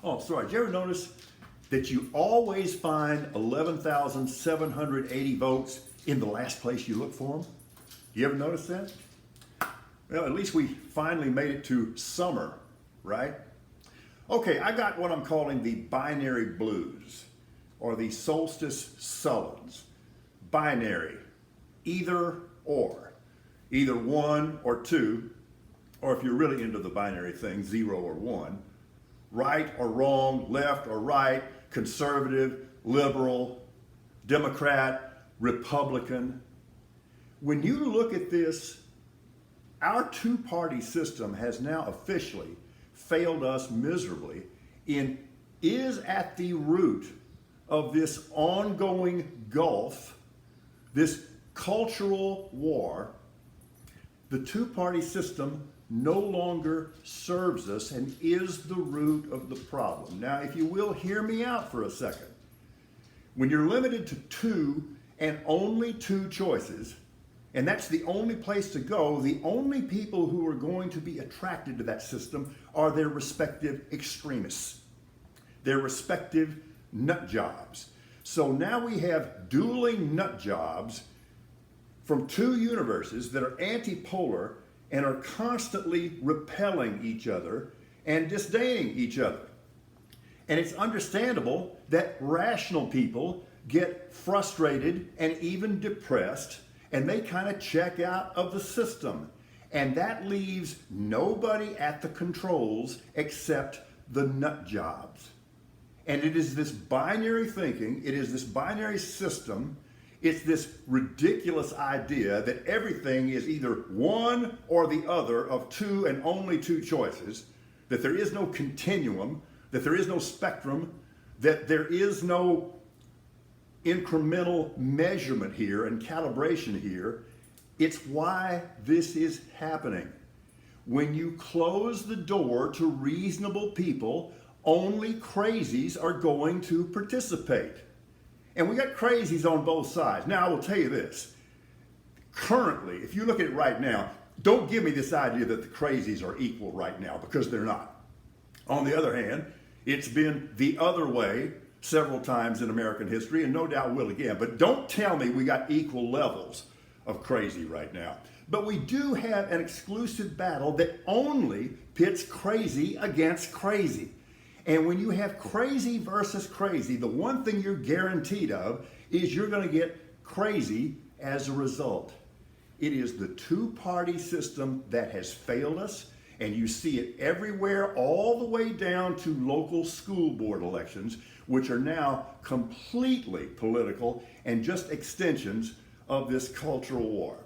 Oh, sorry. Did you ever notice that you always find 11,780 votes in the last place you look for them? You ever notice that? Well, at least we finally made it to summer, right? Okay, I got what I'm calling the binary blues, or the solstice sullens. Binary, either or. Either one or two, or if you're really into the binary thing, 0 or 1. Right or wrong, left or right, conservative, liberal, Democrat, Republican. When you look at this, our two-party system has now officially failed us miserably and is at the root of this ongoing gulf, this cultural war. The two-party system no longer serves us and is the root of the problem. Now, if you will, hear me out for a second. When you're limited to two and only two choices, and that's the only place to go, the only people who are going to be attracted to that system are their respective extremists, their respective nut jobs. So now we have dueling nut jobs from two universes that are antipolar and are constantly repelling each other and disdaining each other. And it's understandable that rational people get frustrated and even depressed, and they kind of check out of the system. And that leaves nobody at the controls except the nut jobs. And it is this binary thinking, it is this binary system, it's this ridiculous idea that everything is either one or the other of two and only two choices, that there is no continuum, that there is no spectrum, that there is no incremental measurement here and calibration here. It's why this is happening. When you close the door to reasonable people, only crazies are going to participate. And we got crazies on both sides. Now, I will tell you this. Currently, if you look at it right now, don't give me this idea that the crazies are equal right now, because they're not. On the other hand, it's been the other way several times in American history, and no doubt will again. But don't tell me we got equal levels of crazy right now. But we do have an exclusive battle that only pits crazy against crazy. And when you have crazy versus crazy, the one thing you're guaranteed of is you're going to get crazy as a result. It is the two-party system that has failed us, and you see it everywhere, all the way down to local school board elections, which are now completely political and just extensions of this cultural war.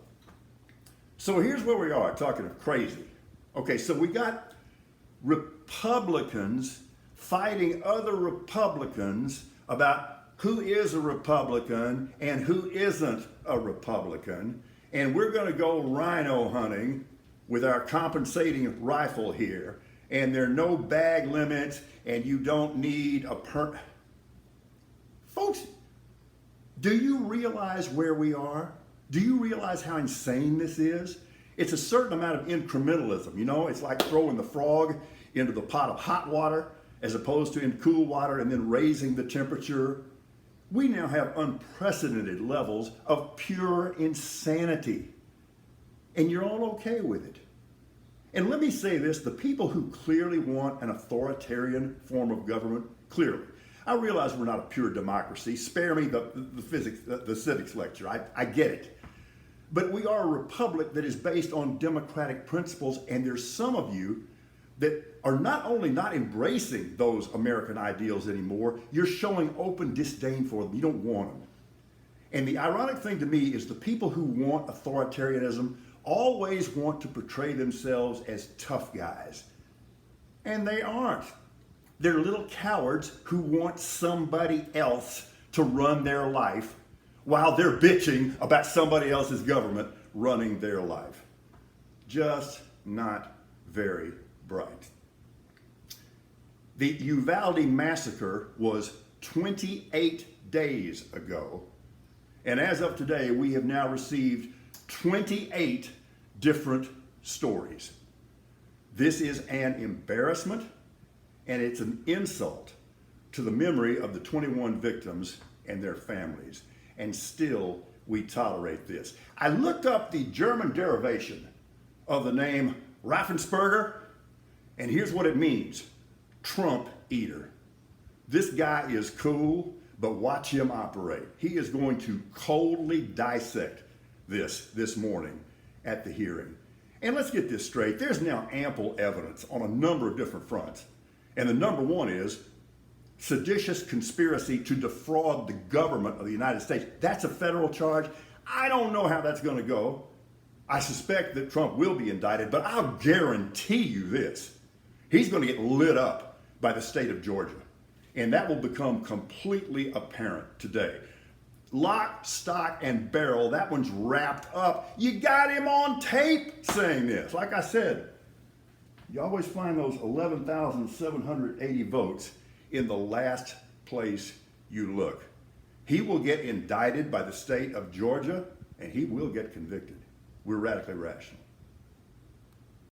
So here's where we are, talking of crazy. Okay, so we got Republicans fighting other Republicans about who is a Republican and who isn't a Republican. And we're going to go rhino hunting with our compensating rifle here. And there are no bag limits, and you don't need a Folks, do you realize where we are? Do you realize how insane this is? It's a certain amount of incrementalism. You know, it's like throwing the frog into the pot of hot water as opposed to in cool water and then raising the temperature. We now have unprecedented levels of pure insanity. And you're all okay with it. And let me say this, the people who clearly want an authoritarian form of government, clearly. I realize we're not a pure democracy. Spare me the civics lecture. I get it. But we are a republic that is based on democratic principles, and there's some of you that are not only not embracing those American ideals anymore, you're showing open disdain for them. You don't want them. And the ironic thing to me is the people who want authoritarianism always want to portray themselves as tough guys. And they aren't. They're little cowards who want somebody else to run their life while they're bitching about somebody else's government running their life. Just not very bright. The Uvalde massacre was 28 days ago, and as of today, we have now received 28 different stories. This is an embarrassment, and it's an insult to the memory of the 21 victims and their families. And still, we tolerate this. I looked up the German derivation of the name Raffensperger, and here's what it means: Trump eater. This guy is cool, but watch him operate. He is going to coldly dissect this morning at the hearing. And let's get this straight. There's now ample evidence on a number of different fronts. And the number one is seditious conspiracy to defraud the government of the United States. That's a federal charge. I don't know how that's going to go. I suspect that Trump will be indicted, but I'll guarantee you this: he's going to get lit up by the state of Georgia. And that will become completely apparent today. Lock, stock, and barrel, that one's wrapped up. You got him on tape saying this. Like I said, you always find those 11,780 votes in the last place you look. He will get indicted by the state of Georgia, and he will get convicted. We're radically rational.